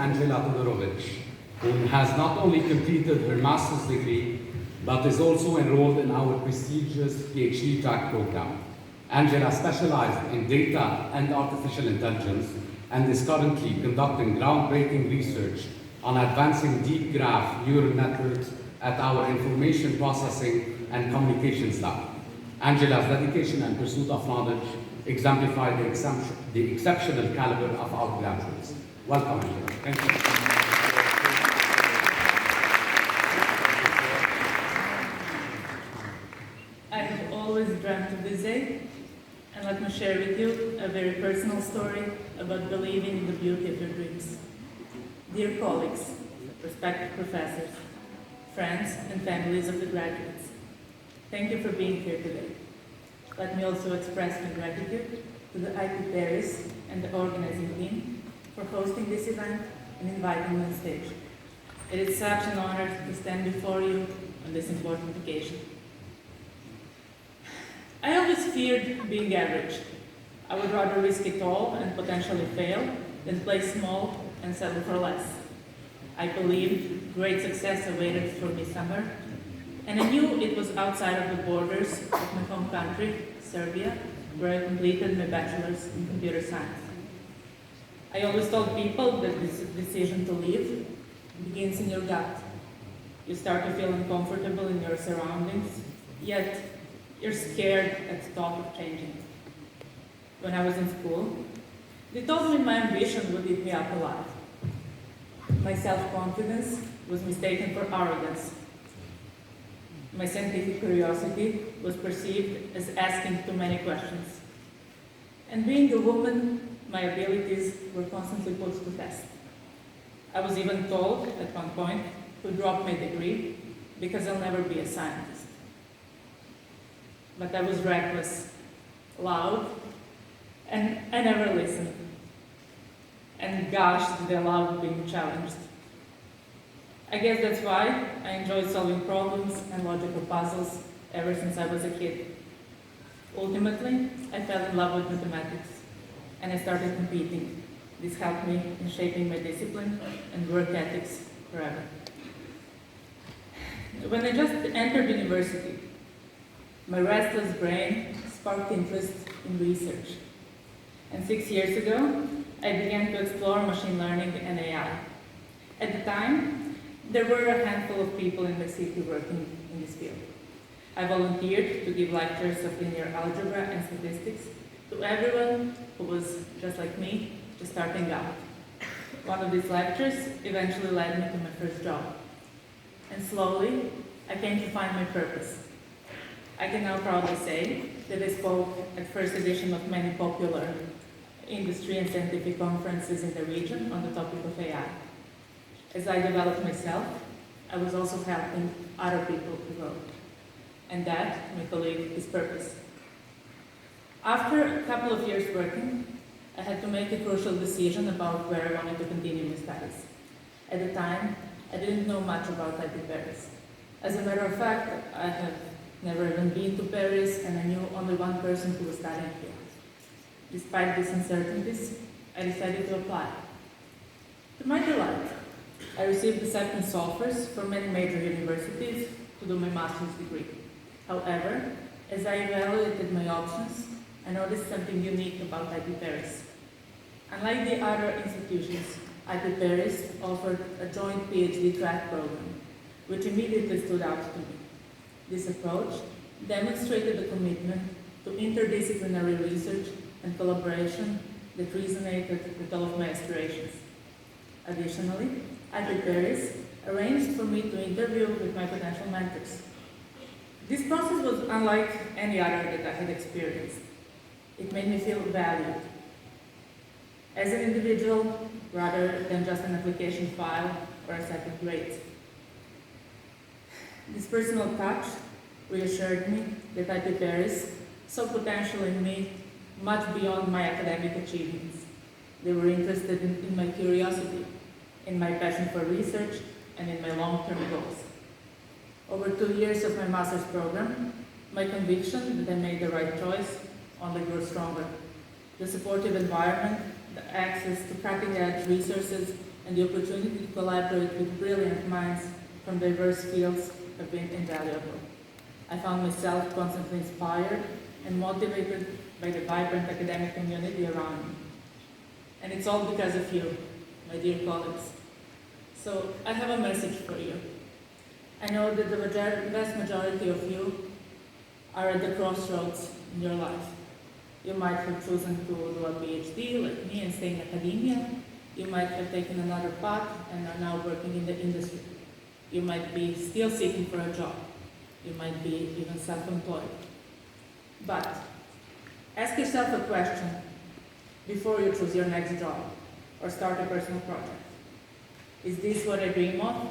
Andjela Todorovic, who has not only completed her master's degree, but is also enrolled in our prestigious PhD track program. Andjela specialized in data and artificial intelligence and is currently conducting groundbreaking research on advancing deep graph neural networks at our Information Processing and Communications Lab. Andjela's dedication and pursuit of knowledge exemplify the exceptional caliber of our graduates. Welcome, Andjela. Thank you. I have always dreamt of this day, and let me share with you a very personal story about believing in the beauty of your dreams. Dear colleagues, respected professors, friends and families of the graduates, thank you for being here today. Let me also express my gratitude to the IP Paris and the organizing team for hosting this event and inviting me on stage. It is such an honor to stand before you on this important occasion. I always feared being average. I would rather risk it all and potentially fail than play small and settle for less. I believed great success awaited for me somewhere, and I knew it was outside of the borders of my home country, Serbia, where I completed my bachelor's in computer science. I always told people that this decision to leave begins in your gut. You start to feel uncomfortable in your surroundings, yet you're scared at the thought of changing. When I was in school, they told me my ambition would eat me up alive. My self-confidence was mistaken for arrogance. My scientific curiosity was perceived as asking too many questions. And being a woman, my abilities were constantly put to test. I was even told at one point to drop my degree because I'll never be a scientist. But I was reckless, loud, and I never listened. And gosh, did I love being challenged. I guess that's why I enjoyed solving problems and logical puzzles ever since I was a kid. Ultimately, I fell in love with mathematics, and I started competing. This helped me in shaping my discipline and work ethics forever. When I just entered university, my restless brain sparked interest in research. And 6 years ago, I began to explore machine learning and AI. At the time, there were a handful of people in the city working in this field. I volunteered to give lectures of linear algebra and statistics to everyone who was, just like me, just starting out. One of these lectures eventually led me to my first job. And slowly, I came to find my purpose. I can now proudly say that I spoke at first edition of many popular industry and scientific conferences in the region on the topic of AI. As I developed myself, I was also helping other people to grow. And that, my colleague, is purpose. After a couple of years working, I had to make a crucial decision about where I wanted to continue my studies. At the time, I didn't know much about IP Paris. As a matter of fact, I had never even been to Paris, and I knew only one person who was studying here. Despite these uncertainties, I decided to apply. To my delight, I received acceptance offers from many major universities to do my master's degree. However, as I evaluated my options, I noticed something unique about IP Paris. Unlike the other institutions, IP Paris offered a joint PhD track program, which immediately stood out to me. This approach demonstrated a commitment to interdisciplinary research and collaboration that resonated with all of my aspirations. Additionally, IP Paris arranged for me to interview with my potential mentors. This process was unlike any other that I had experienced. It made me feel valued as an individual rather than just an application file or a set of grades. This personal touch reassured me that IP Paris saw potential in me much beyond my academic achievements. They were interested in my curiosity, in my passion for research, and in my long-term goals. Over 2 years of my master's program, my conviction that I made the right choice only grew stronger. The supportive environment, the access to cutting-edge resources, and the opportunity to collaborate with brilliant minds from diverse fields have been invaluable. I found myself constantly inspired and motivated by the vibrant academic community around me. And it's all because of you, my dear colleagues. So I have a message for you. I know that the vast majority of you are at the crossroads in your life. You might have chosen to do a PhD like me and stay in academia. You might have taken another path and are now working in the industry. You might be still seeking for a job. You might be even self-employed. But ask yourself a question before you choose your next job or start a personal project. Is this what I dream of?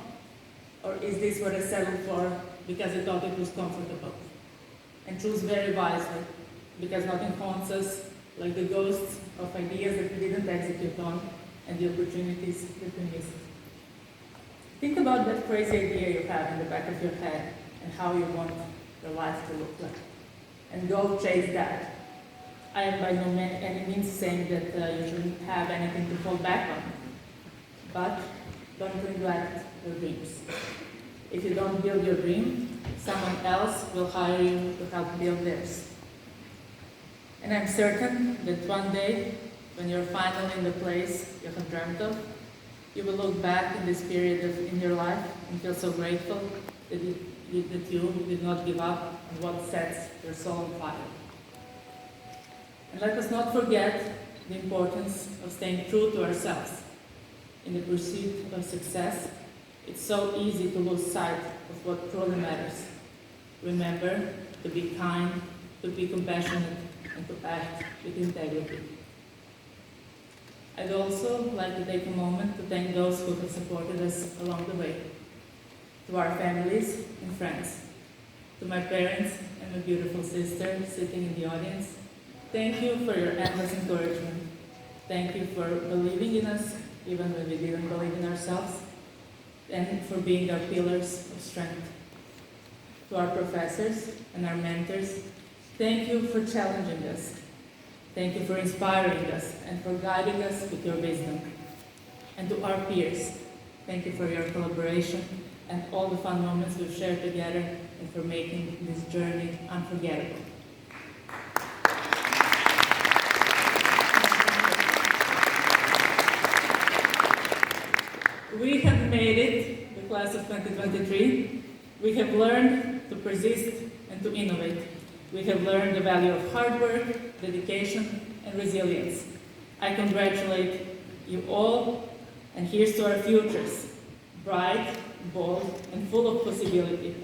Or is this what I settled for because I thought it was comfortable? And choose very wisely, because nothing haunts us like the ghosts of ideas that we didn't execute on and the opportunities that we missed. Think about that crazy idea you have in the back of your head and how you want your life to look like. And go chase that. I am by any means saying that you shouldn't have anything to fall back on, but don't neglect your dreams. If you don't build your dream, someone else will hire you to help build theirs. And I'm certain that one day, when you're finally in the place you have dreamt of, you will look back in this period in your life and feel so grateful that you did not give up on what sets your soul on fire. And let us not forget the importance of staying true to ourselves. In the pursuit of success, it's so easy to lose sight of what truly matters. Remember to be kind, to be compassionate, and to act with integrity. I'd also like to take a moment to thank those who have supported us along the way. To our families and friends, to my parents and my beautiful sister sitting in the audience, thank you for your endless encouragement. Thank you for believing in us even when we didn't believe in ourselves, and for being our pillars of strength. To our professors and our mentors, thank you for challenging us. Thank you for inspiring us and for guiding us with your wisdom. And to our peers, thank you for your collaboration and all the fun moments we've shared together and for making this journey unforgettable. We have made it, the class of 2023. We have learned to persist and to innovate. We have learned the value of hard work, dedication, and resilience. I congratulate you all, and here's to our futures, bright, bold, and full of possibility.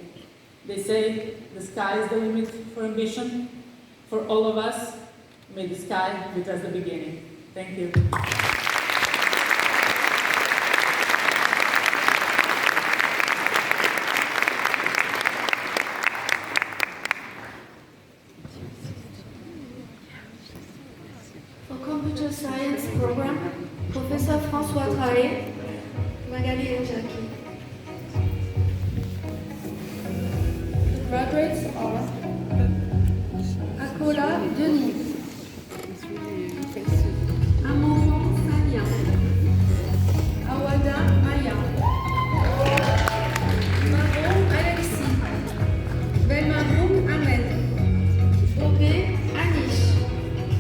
They say the sky is the limit for ambition. For all of us, may the sky be just the beginning. Thank you. Computer Science Program, Professor François Traoré, Magali and Jackie.